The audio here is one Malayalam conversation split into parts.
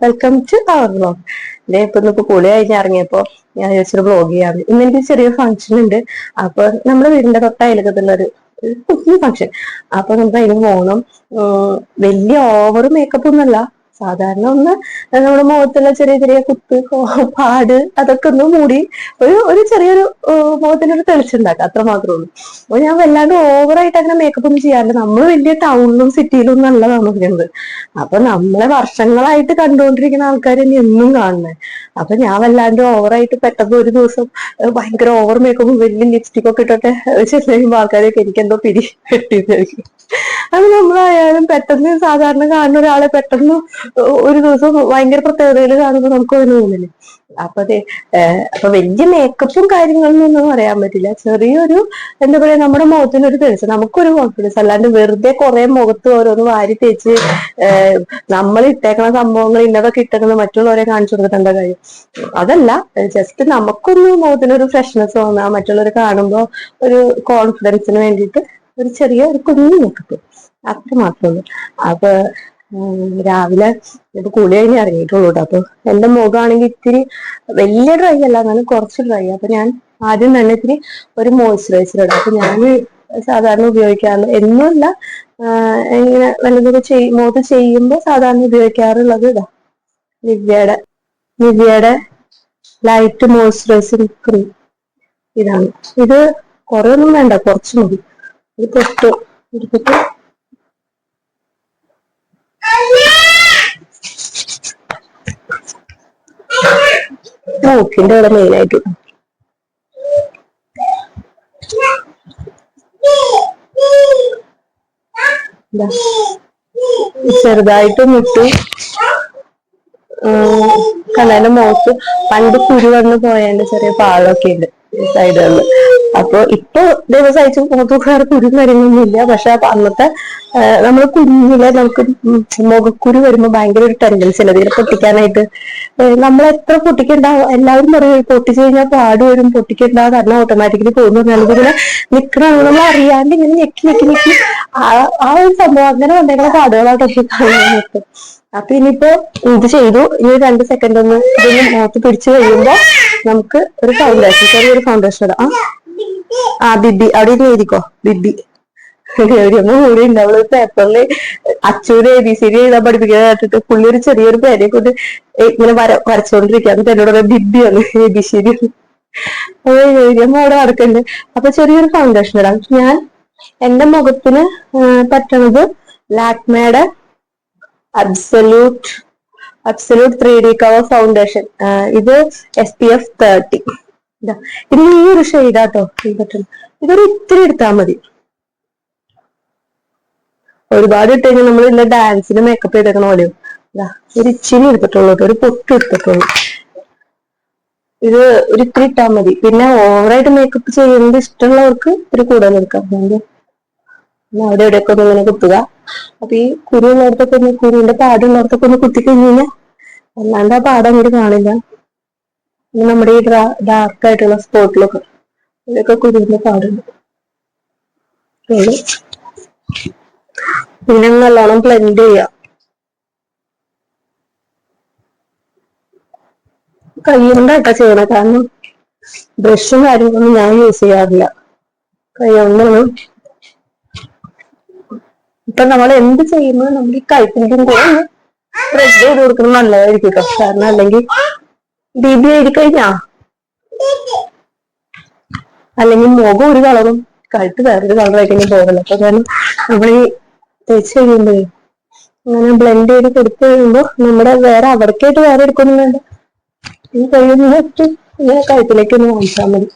Welcome to our vlog. ഇപ്പൊ കുളി കഴിഞ്ഞ് ഇറങ്ങിയപ്പോ ഞാൻ വിചാരിച്ചൊരു വ്ളോഗ് ചെയ്യാറ്. ഇന്ന് എനിക്ക് ചെറിയ ഫംഗ്ഷൻ ഉണ്ട്. അപ്പൊ നമ്മുടെ വീടിന്റെ തൊട്ടയലക്കത്തുള്ള ഒരു കുഞ്ഞു ഫംഗ്ഷൻ. അപ്പൊ നമുക്ക് അതിന് പോകണം. വലിയ ഓവർ മേക്കപ്പ് ഒന്നുമല്ല, സാധാരണ ഒന്ന് നമ്മുടെ മുഖത്തുള്ള ചെറിയ ചെറിയ കുത്ത് പാട് അതൊക്കെ ഒന്ന് മൂടി ഒരു ചെറിയൊരു മുഖത്തിനൊരു തെളിച്ചുണ്ടാക്കാം, അത്ര മാത്രമേ ഉള്ളൂ. അപ്പൊ ഞാൻ വല്ലാണ്ട് ഓവറായിട്ട് അങ്ങനെ മേക്കപ്പ് ഒന്നും ചെയ്യാറില്ല. നമ്മൾ വലിയ ടൗണിലും സിറ്റിയിലും ഒന്നും അല്ല താമസിക്കുന്നത്. അപ്പൊ നമ്മളെ വർഷങ്ങളായിട്ട് കണ്ടുകൊണ്ടിരിക്കുന്ന ആൾക്കാർ തന്നെ എന്നും കാണുന്നത്. അപ്പൊ ഞാൻ വല്ലാണ്ട് ഓവറായിട്ട് പെട്ടെന്ന് ഒരു ദിവസം ഭയങ്കര ഓവർ മേക്കപ്പും വലിയ ലിപ്സ്റ്റിക് ഒക്കെ ഇട്ടൊക്കെ ചെല്ലുമ്പോ ആൾക്കാരൊക്കെ എനിക്കെന്തോ പിരി കെട്ടിയിരിക്കും. അത് നമ്മളായാലും പെട്ടെന്ന് സാധാരണ കാണുന്ന ഒരാളെ പെട്ടെന്ന് ഒരു ദിവസം ഭയങ്കര പ്രത്യേകതയിൽ കാണുമ്പോൾ നമുക്ക് അതിന് തോന്നില്ലേ. അപ്പൊ വലിയ മേക്കപ്പും കാര്യങ്ങളൊന്നും ഒന്നും പറയാൻ പറ്റില്ല. ചെറിയൊരു എന്താ പറയാ, നമ്മുടെ മുഖത്തിനൊരു തെളിച്ചം, നമുക്കൊരു കോൺഫിഡൻസ്. അല്ലാണ്ട് വെറുതെ കുറെ മുഖത്ത് ഓരോന്ന് വാരി തേച്ച് നമ്മൾ ഇട്ടേക്കുന്ന സംഭവങ്ങൾ ഇന്നതൊക്കെ ഇട്ടേക്കുന്നത് മറ്റുള്ളവരെ കാണിച്ചു കൊടുത്തിട്ട് എന്താ കാര്യം? അതല്ല, ജസ്റ്റ് നമുക്കൊന്ന് മുഖത്തിനൊരു ഫ്രഷ്നെസ് തോന്നാം, മറ്റുള്ളവർ കാണുമ്പോൾ ഒരു കോൺഫിഡൻസിന് വേണ്ടിയിട്ട് ഒരു ചെറിയ ഒരു കുഞ്ഞു മേക്കപ്പ്, അത്ര മാത്രമേ ഉള്ളൂ. അപ്പൊ രാവിലെ ഇപ്പൊ കുളി കഴിഞ്ഞ് ഇറങ്ങിയിട്ടുള്ളൂ കേട്ടോ. അപ്പൊ എന്റെ മുഖമാണെങ്കിൽ ഇത്തിരി വലിയ ഡ്രൈ അല്ല, എന്നാലും കുറച്ച് ഡ്രൈ. അപ്പൊ ഞാൻ ആദ്യം തന്നെ ഇത്തിരി ഒരു മോയ്സ്ചറൈസർ ഇടാം. അപ്പൊ ഞാൻ സാധാരണ ഉപയോഗിക്കാറുള്ള എന്നുമല്ല, ഇങ്ങനെ വല്ലതൊക്കെ മുഖത്ത് ചെയ്യുമ്പോൾ സാധാരണ ഉപയോഗിക്കാറുള്ളത് ഇതാ, നിവ്യയുടെ ലൈറ്റ് മോയ്സ്ചറൈസിങ് ക്രീം. ഇതാണ്. ഇത് കുറെ ഒന്നും വേണ്ട, കുറച്ച് മതി. ഇത് പൊട്ട് എടുത്തിട്ട് മൂക്കിന്റെ ഇവിടെ മെയിനായിട്ട് ചെറുതായിട്ട് മുട്ടി കണ്ണന്റെ മുഖത്ത് പണ്ട് കുരു വന്ന് പോയതിന്റെ ചെറിയ പാടൊക്കെ ഉണ്ട് സൈഡുകളിൽ. അപ്പൊ ഇപ്പൊ ദിവസം അയച്ചു മുഖത്ത് വേറെ കുരു കാര്യങ്ങളൊന്നും ഇല്ല. പക്ഷെ അന്നത്തെ നമ്മള് കുഞ്ഞിലെ നമുക്ക് മുഖക്കുരു വരുമ്പോ ഭയങ്കര ഒരു ടെൻഡൻസി അല്ല ഇതിനെ പൊട്ടിക്കാനായിട്ട്. നമ്മൾ എത്ര പൊട്ടിക്കണ്ടാവും, എല്ലാവരും പറയും പൊട്ടിച്ചു കഴിഞ്ഞാൽ പാട് വരും, പൊട്ടിക്കണ്ടാവും, കാരണം ഓട്ടോമാറ്റിക്കലി പോകുന്നു പറഞ്ഞാൽ ഇങ്ങനെ നിൽക്കണം. നമ്മൾ അറിയാണ്ട് ഇങ്ങനെ ഞെക്കി ആ ഒരു സംഭവം അങ്ങനെ വന്നേക്കുന്ന പാടുകളായിട്ട് കാണാൻ പറ്റും. അപ്പൊ ഇനിയിപ്പോ ഇത് ചെയ്തു, ഇനി 2 സെക്കൻഡ് ഒന്ന് ഇതൊന്ന് മുഖത്ത് പിടിച്ചു കഴിയുമ്പോ നമുക്ക് ഒരു ഫൗണ്ടേഷൻ, ചെറിയൊരു ഫൗണ്ടേഷൻ ഇടാം. ബിബി അവിടെ ഇരുന്ന് എഴുതിക്കോ, ബിബി. എവിടെയൊന്നും കൂടി ഉണ്ട്. അവള് പേപ്പറില് അച്ചൂര് ABCD എഴുതാൻ പഠിപ്പിക്കുന്നത് കേട്ടിട്ട് പുള്ളി ഒരു ചെറിയൊരു പേരെ കൊണ്ട് ഇങ്ങനെ വരച്ചോണ്ടിരിക്കുക. എന്നിട്ട് എന്നോട് ബിബിയാണ് ABCD. അത് എഴുതിയപ്പോ അവിടെ നടക്കുന്നുണ്ട്. അപ്പൊ ചെറിയൊരു ഫൗണ്ടേഷൻ ഇടാം. ഞാൻ എന്റെ മുഖത്തിന് പറ്റണത് ലാക്മേയുടെ അബ്സല്യൂട്ട് 3D കവർ ഫൗണ്ടേഷൻ. ഇത് SPF 30. ഇത് ഈ ഒരു ഷെയ്ഡാട്ടോ ഈ പറ്റും. ഇതൊരു ഇത്തിരി എടുത്താൽ മതി. ഒരുപാട് ഇട്ട് കഴിഞ്ഞാൽ നമ്മൾ ഇല്ല ഡാൻസിന് മേക്കപ്പ് ചെയ്തേക്കണ പോലെയോ. ഒരു ഇച്ചിരി എടുത്തിട്ടുള്ളൂ, ഒരു പൊട്ട് എടുത്തിട്ടുള്ളൂ. ഇത് ഒരു ഇത്തിരി ഇട്ടാൽ മതി. പിന്നെ ഓവറായിട്ട് മേക്കപ്പ് ചെയ്യുന്നത് ഇഷ്ടമുള്ളവർക്ക് ഒരു കൂടുതൽ എടുക്കാം. അവിടെ എവിടെയൊക്കെ ഒന്ന് ഇങ്ങനെ കുത്തുക. അപ്പൊ ഈ കുരുള്ളടത്തൊക്കെ ഒന്ന്, കുരുവിന്റെ പാടുള്ളടത്തൊക്കെ ഒന്ന് കുത്തി കഴിഞ്ഞ് കഴിഞ്ഞാൽ അല്ലാണ്ട് ആ പാടം അങ്ങോട്ട് കാണില്ല. നമ്മുടെ ഈ ഡാർക്ക് ആയിട്ടുള്ള സ്പോട്ടിലൊക്കെ ഇതൊക്കെ കുരുവിന്റെ പാടുണ്ട്. പിന്നെ നല്ലോണം ബ്ലെൻഡ് ചെയ്യാം. കൈ കൊണ്ടായിട്ടാ ചെയ്യണം, കാരണം ബ്രഷും കാര്യങ്ങളൊന്നും ഞാൻ യൂസ് ചെയ്യാറില്ല. കൈ കൊണ്ടാണ്. ഇപ്പൊ നമ്മൾ എന്ത് ചെയ്യുമ്പോൾ നമ്മൾ ഈ കൈപ്പിടിക്കും കൂടെ ബ്രഷ് ചെയ്ത് കൊടുക്കുന്നത് നല്ലതായിരിക്കും കേട്ടോ. കാരണം അല്ലെങ്കിൽ ബിബി എഴുതി കഴിഞ്ഞാ അല്ലെങ്കിൽ മുഖം ഒരു കളറും കഴുത്ത് വേറൊരു കളറായി കഴിഞ്ഞാൽ പോകല്ലോ. അപ്പൊ കാരണം നമ്മൾ ഈ തേച്ച് കഴിയുമ്പോഴേ അങ്ങനെ ബ്ലെൻഡ് ചെയ്ത് കൊടുത്തു കഴിയുമ്പോൾ നമ്മുടെ വേറെ അവർക്കായിട്ട് വേറെ എടുക്കൊന്നും വേണ്ട. ഈ കഴിയുന്നിട്ട് ഇങ്ങനെ കഴുത്തിലേക്ക് ഒന്ന് വാങ്ങിച്ചാൽ മതി.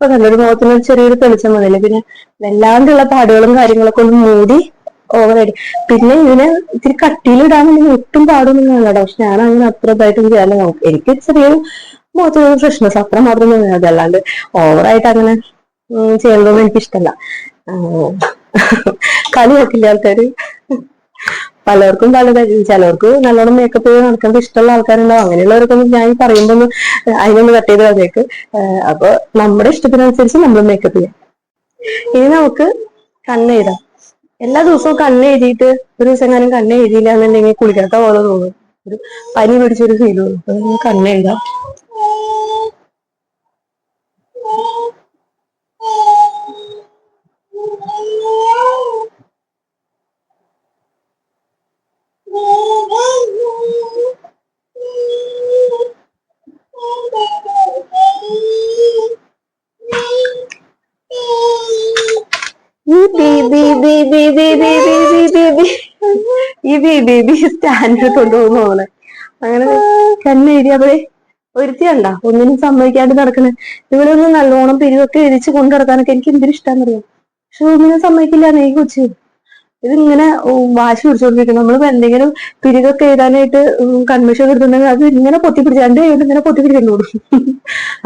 അപ്പൊ നല്ലൊരു മുഖത്തിന് ചെറിയൊരു തെളിച്ചം വന്നില്ലേ. പിന്നെ വല്ലാണ്ടുള്ള പാടുകളും കാര്യങ്ങളൊക്കെ ഒന്ന് മൂടി ഓവറായിട്ട്. പിന്നെ ഇതിന് ഇത്തിരി കട്ടിയിലിടാന്നുണ്ടെങ്കിൽ ഒട്ടും പാടൊന്നും കാണാട്ടോ. പക്ഷെ ഞാൻ അങ്ങനെ അത്ര ഇതായിട്ടും ചെയ്യാൻ നോക്കും. എനിക്ക് ചെറിയൊരു മുഖത്തൊരു ഫ്രഷ്നെസ് അത്ര മാത്രം തോന്നിയാൽ. അല്ലാണ്ട് ഓവറായിട്ട് അങ്ങനെ ചെയ്യുന്നതൊന്നും എനിക്കിഷ്ടല്ല. കളി നോക്കില്ല ആൾക്കാര്. പലർക്കും പലതായിരിക്കും. ചിലർക്ക് നല്ലോണം മേക്കപ്പ് ചെയ്ത് നടക്കുന്നത് ഇഷ്ടമുള്ള ആൾക്കാരുണ്ടാവും. അങ്ങനെയുള്ളവർക്കൊന്നും ഞാൻ പറയുമ്പോൾ അതിനൊന്ന് കട്ട് ചെയ്ത് കളഞ്ഞേക്ക്. അപ്പൊ നമ്മുടെ ഇഷ്ടത്തിനനുസരിച്ച് നമ്മൾ മേക്കപ്പ് ചെയ്യാം. ഇനി നമുക്ക് കണ്ണെഴുതാം. എല്ലാ ദിവസവും കണ്ണെഴുതിയിട്ട് ഒരു ദിവസം എങ്ങാനും കണ്ണെഴുതിയില്ല എന്നുണ്ടെങ്കിൽ കുളിക്കാത്ത പോലെ തോന്നും. ഒരു പനി പിടിച്ചൊരു ഫീൽ തോന്നും. അപ്പൊ നമ്മൾ കണ്ണെഴുതാം. ഈ ബേബി സ്റ്റാൻഡ് കൊണ്ടുപോകുന്ന പോലെ അങ്ങനെ കണ്ണെഴുതിയപ്പോഴേ ഒരുത്തി കണ്ട ഒന്നിനും സമ്മതിക്കാണ്ട് നടക്കണേ. ഇവിടെ ഒന്ന് നല്ലോണം പിരിവൊക്കെ എഴുതിച്ച് കൊണ്ടു നടക്കാനൊക്കെ എനിക്ക് എന്തൊരു ഇഷ്ടം അറിയാം. പക്ഷെ ഒന്നിനും സമ്മതിക്കില്ല ഈ കൊച്ചു. ഇതിങ്ങനെ വാശി പിടിച്ചോണ്ടിരിക്കും. നമ്മളിപ്പോ എന്തെങ്കിലും പിരികൊക്കെ എഴുതാനായിട്ട് കൺമിഷൻ എടുത്തിട്ടുണ്ടെങ്കിൽ അത് ഇങ്ങനെ പൊത്തിപ്പിടിച്ച് രണ്ട് കൈകൊണ്ട് ഇങ്ങനെ പൊത്തിപ്പിടിക്കുന്നു.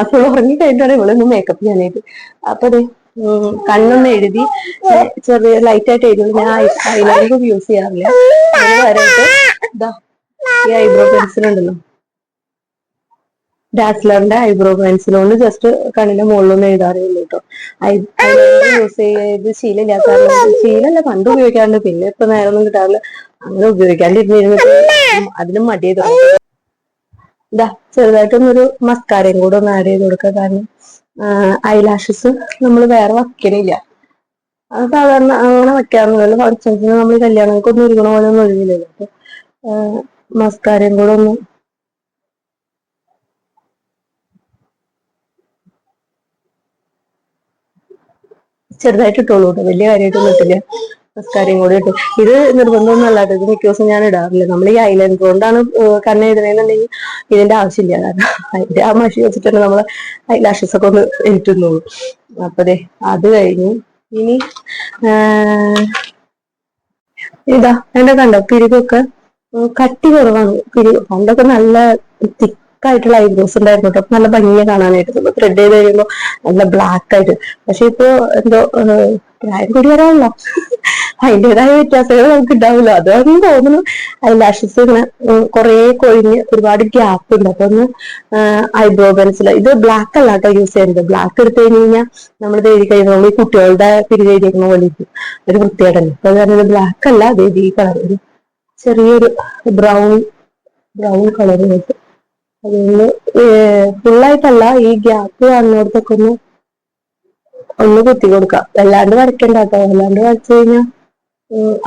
അപ്പോൾ ഉറങ്ങി കഴിഞ്ഞിട്ടാണ് ഇവളൊന്ന് മേക്കപ്പ് ചെയ്യാനായിട്ട്. അപ്പൊ അതെ കണ്ണൊന്ന് എഴുതി ചെറിയ ലൈറ്റ് ആയിട്ട് എഴുതുള്ളൂ. ഞാൻ ഐലൈനർ യൂസ് ചെയ്യാറില്ല. അതിന് പകരമായിട്ട് ഇതാ ഈ ഐബ്രോ പെൻസിൽ ഉണ്ടല്ലോ, ഡാസ്ലറിന്റെ ഐബ്രോ പെൻസിൽ കൊണ്ട് ജസ്റ്റ് കണ്ണിന്റെ മുകളിലൊന്നും എഴുതാറേ ഉള്ളൂ കേട്ടോ. ഐലൈനർ യൂസ് ചെയ്ത് ശീലമല്ല, പണ്ട് ഉപയോഗിക്കാറുണ്ട്. പിന്നെ ഇപ്പൊ നേരൊന്നും കിട്ടാറില്ല. അങ്ങനെ ഉപയോഗിക്കാണ്ടിരുന്നിരുന്നിട്ട് അതിനും മടി ചെയ്തു. ഇതാ ചെറുതായിട്ടൊന്നൊരു മസ്കാരയും കൂടെ ഒന്ന് ആഡ് ചെയ്ത് കൊടുക്കുക. കാരണം ഐലാഷസ് നമ്മൾ വേറെ വയ്ക്കണില്ല. അത് സാധാരണ അങ്ങനെ വയ്ക്കാറുണ്ടല്ലോ. ഫംഗ്ഷൻസിന് നമ്മൾ കല്യാണങ്ങൾക്കൊന്നും ഒരുങ്ങണ പോലെ ഒന്നും ഒരുങ്ങില്ലല്ലോ. അപ്പൊ മസ്കാരയും കൂടെ ഒന്ന് ചെറുതായിട്ട് ഇട്ടോളൂ കേട്ടോ. വലിയ കാര്യമായിട്ടൊന്നും ഇട്ടില്ല. മസ്കാരയും കൂടെ ഇട്ടു. ഇത് നിർബന്ധമൊന്നും അല്ലാട്ടോ. ഇത് മിക്ക ദിവസം ഞാൻ ഇടാറില്ല. നമ്മൾ ഈ ഐലൈനർ കൊണ്ടാണ് കണ്ണെഴുതണെന്നുണ്ടെങ്കിൽ ഇതിന്റെ ആവശ്യമില്ല. കാരണം അതിന്റെ ആ മഷി വെച്ചിട്ട് തന്നെ നമ്മള് ഐലാഷസ് ഒക്കെ ഒന്ന് ഇട്ടുന്നുള്ളൂ. അപ്പതേ അത് കഴിഞ്ഞു. ഇനി ഇതാ എന്റെ കണ്ടോ പിരികൊക്കെ കട്ടി കുറവാണ്. പണ്ടൊക്കെ നല്ല തിക്കായിട്ടുള്ള ഐബ്രോസ് ഉണ്ടായിരുന്നു കേട്ടോ. നല്ല ഭംഗിയെ കാണാനായിട്ട്. നമ്മൾ ത്രെഡ് ചെയ്ത് കഴിയുമ്പോൾ നല്ല ബ്ലാക്ക് ആയിട്ട്. പക്ഷെ ഇപ്പൊ എന്തോ പ്രായം കൂടി വരാമല്ലോ, അതിൻ്റെതായ വ്യത്യാസങ്ങൾ നമുക്ക് ഉണ്ടാവില്ല. അതാണെന്ന് തോന്നുന്നു. ഐലാഷസ് ഇങ്ങനെ കുറെ കൊഴിഞ്ഞ് ഒരുപാട് ഗ്യാപ്പ് ഉണ്ട്. അപ്പൊ ഒന്ന് ഐബ്രോ പെൻസിൽ ഇത് ബ്ലാക്ക് അല്ല കേട്ടോ യൂസ് ചെയ്യുന്നത്. ബ്ലാക്ക് എടുത്തു കഴിഞ്ഞ് കഴിഞ്ഞാൽ നമ്മളിത് എഴുതി കഴിയുമ്പോൾ നമ്മൾ ഈ കുട്ടികളുടെ പിരികെഴുതിയിരിക്കുന്ന പോലെ ഇരിക്കും. ഒരു വൃത്തിയായിട്ടല്ലേ. അപ്പൊ അത് ബ്ലാക്ക് അല്ല, അത് ഈ കളർ ഒരു ചെറിയൊരു ബ്രൗൺ കളർ ആയിട്ട് അതൊന്ന് ഫുള്ളായിട്ടല്ല, ഈ ഗ്യാപ്പ് കാണുന്നിടത്തൊക്കെ ഒന്ന് കുത്തി കൊടുക്കാം. വല്ലാണ്ട് വരയ്ക്കണ്ട കേട്ടോ. വല്ലാണ്ട് വരച്ചു കഴിഞ്ഞാൽ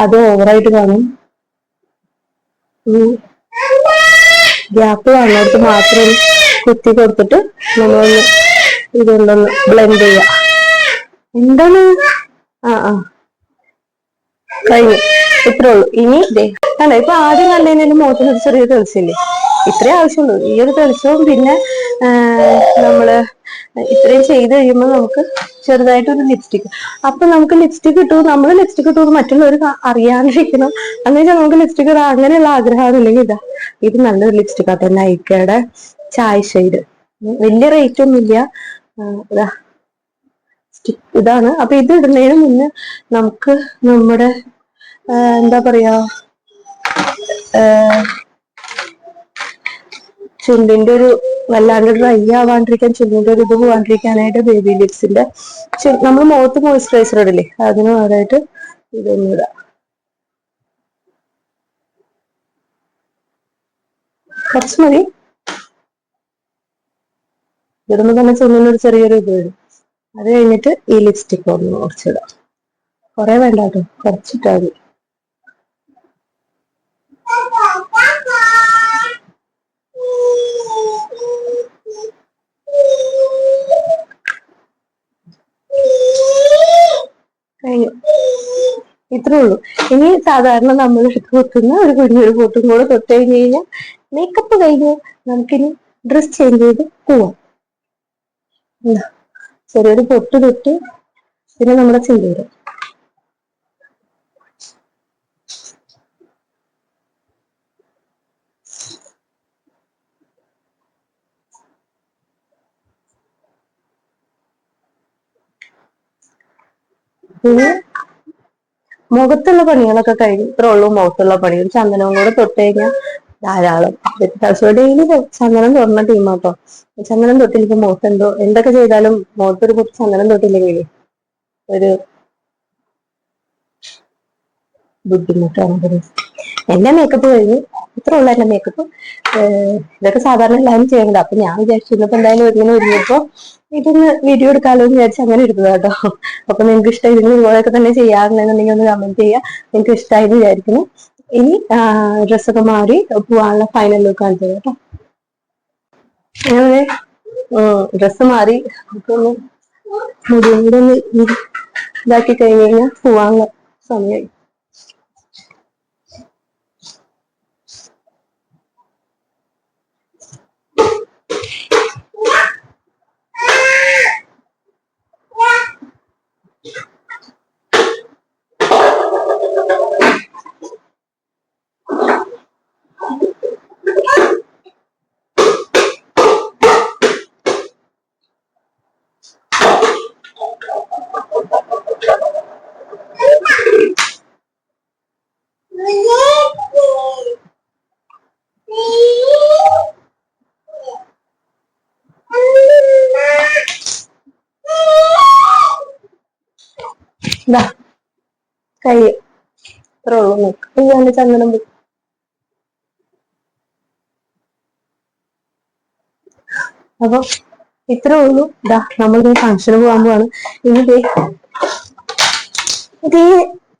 അത് ഓവറായിട്ട് കാണും. ഗ്യാപ്പ് കാണുന്നിടത്ത് മാത്രം കുത്തി കൊടുത്തിട്ട് നമ്മളൊന്ന് ഇതൊന്നൊന്ന് ബ്ലെൻഡ് ചെയ്യാം. എന്താണ് കഴിഞ്ഞു. ഇത്രേ ഉള്ളൂ. ഇനി അല്ല ഇപ്പൊ ആദ്യം കണ്ടതിനും മുഖത്തിന് ചെറിയ തെളിച്ചില്ലേ, ഇത്രേ ആവശ്യമുള്ളൂ. ഈ ഒരു തെളിച്ചവും പിന്നെ നമ്മള് ഇത്രയും ചെയ്ത് കഴിയുമ്പോൾ നമുക്ക് ചെറുതായിട്ടൊരു ലിപ്സ്റ്റിക്. അപ്പൊ നമുക്ക് ലിപ്സ്റ്റിക് ഇട്ടു, നമ്മൾ ലിപ്സ്റ്റിക് ഇട്ടു മറ്റുള്ളവർ അറിയാണ്ടിരിക്കണം എന്ന് വെച്ചാൽ നമുക്ക് ലിപ്സ്റ്റിക് ഇടാം അങ്ങനെയുള്ള ആഗ്രഹമാണെന്നുണ്ടെങ്കിൽ ഇതാ ഇത് നല്ലൊരു ലിപ്സ്റ്റിക് ആട്ടോ. നൈക്കയുടെ ചായ് ഷെയ്ഡ്. വലിയ റേറ്റ് ഒന്നുമില്ല. ഇതാ ഇതാണ്. അപ്പൊ ഇത് ഇടുന്നതിന് മുന്നേ നമുക്ക് നമ്മുടെ എന്താ പറയാ ചുണ്ടിന്റെ ഒരു വല്ലാണ്ട് ഡ്രൈ ആവാണ്ടിരിക്കാൻ, ചുണ്ടിന്റെ ഒരു ഇത് പോവാണ്ടിരിക്കാനായിട്ട് ബേബി ലിപ്സിന്റെ നമ്മൾ മുഖത്ത് മോയിസ്ചറൈസർ ഇടില്ലേ, അതിന് പകരമായിട്ട് ഇതൊന്നും ഇടാം. കുറച്ച് മതി. ഇടുമ്പോ തന്നെ ചുണ്ടിനൊരു ചെറിയൊരു ഇത് വരും. അത് കഴിഞ്ഞിട്ട് ഈ ലിപ്സ്റ്റിക് ഒന്ന് കുറച്ചിടാം. കുറെ വേണ്ട കേട്ടോ, കുറച്ചിട്ടാ മതി. കഴിഞ്ഞു. ഇത്രേ ഉള്ളൂ. ഇനി സാധാരണ നമ്മൾ വെക്കുന്ന ഒരു കുഞ്ഞൊരു പൊട്ടും കൂടെ തൊട്ട് കഴിഞ്ഞ് കഴിഞ്ഞാൽ മേക്കപ്പ് കഴിഞ്ഞു. നമുക്കിനി ഡ്രസ് ചേഞ്ച് ചെയ്ത് പോവാം. ചെറിയൊരു പൊട്ട് തൊട്ട് പിന്നെ നമ്മുടെ സിന്ദൂരം. മുഖത്തുള്ള പണികളൊക്കെ കഴിഞ്ഞു. ഇത്രേ ഉള്ളൂ മുഖത്തുള്ള പണികൾ. ചന്ദനവും കൂടെ തൊട്ട് കഴിഞ്ഞാൽ ധാരാളം. ഡെയിലി ചന്ദനം തൊടുന്ന ടീമാട്ടോ. ചന്ദനം തൊട്ടില്ലെങ്കിൽ മുഖത്ത് എന്തൊക്കെ ചെയ്താലും മുഖത്തൊരു കുറച്ച് ചന്ദനം തൊട്ടില്ലെങ്കിൽ ഒരു ബുദ്ധിമുട്ടാണ്. എന്റെ മേക്കപ്പ് കഴിഞ്ഞു. ഇത്ര ഉള്ള എന്റെ മേക്കപ്പ്. ഇതൊക്കെ സാധാരണ എല്ലാവരും ചെയ്യണ്ട. അപ്പൊ ഞാൻ വിചാരിച്ചു ഇന്നിപ്പോ എന്തായാലും ഇങ്ങനെ ഒരുങ്ങിയപ്പോ ഇതൊന്ന് വീഡിയോ എടുക്കാമല്ലോ എന്ന് വിചാരിച്ച് അങ്ങനെ എടുത്തത് കേട്ടോ. അപ്പൊ നിങ്ങൾക്ക് ഇഷ്ടം ഇതിന് ഇതുപോലെയൊക്കെ തന്നെ ചെയ്യാറുണ്ടെന്നുണ്ടെങ്കിൽ ഒന്ന് കമന്റ് ചെയ്യുക. നിങ്ങൾക്ക് ഇഷ്ടമായി വിചാരിക്കുന്നു. ഇനി ഡ്രസ്സൊക്കെ മാറി പോവാനുള്ള ഫൈനൽ ലുക്ക് കാണിച്ചത് കേട്ടോ. അങ്ങനെ ഡ്രസ്സ് മാറി ഒന്ന് മുടിയും കൂടെ ഒന്ന് ഇതാക്കി കഴിഞ്ഞ് കഴിഞ്ഞാൽ പോവാനുള്ള സമയമായി. കൈ ഇത്ര ഉള്ളൂ നോക്ക്. ഇയാണ്ട് ചന്ദനം പോയി. അപ്പൊ ഇത്രേ ഉള്ളൂ. നമ്മളിത് ഫംഗ്ഷന് പോകാൻ പോവാണ്. ഇനി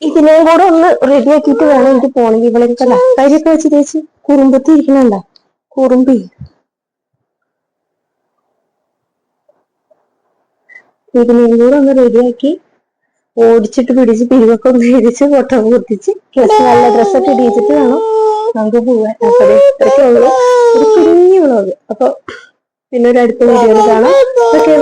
ഇതിനെയും കൂടെ ഒന്ന് റെഡിയാക്കിയിട്ട് വേണം എനിക്ക് പോണെങ്കിൽ. ഇവളൊക്കെ കരിയൊക്കെ വെച്ച് തേച്ച് കുറുമ്പത്തി ഇരിക്കണണ്ട കുറുമ്പി. ഇതിനെയും കൂടെ ഒന്ന് റെഡിയാക്കി ഓടിച്ചിട്ട് പിടിച്ച് പിരിവൊക്കെ ഒന്ന് ഇടിച്ച് പൊട്ടം കുത്തിച്ച് നല്ല ഡ്രസ്സൊക്കെ ഇടിച്ചിട്ട് വേണം നമുക്ക് പോവാൻ. അപ്പൊ ഇത്രയ്ക്കേ ഉള്ളൂ ഒരു കുഞ്ഞു വ്ളോഗ്. അപ്പൊ പിന്നെ ഒരു അടുത്ത വീഡിയോയിൽ കാണാം. ഓക്കെ.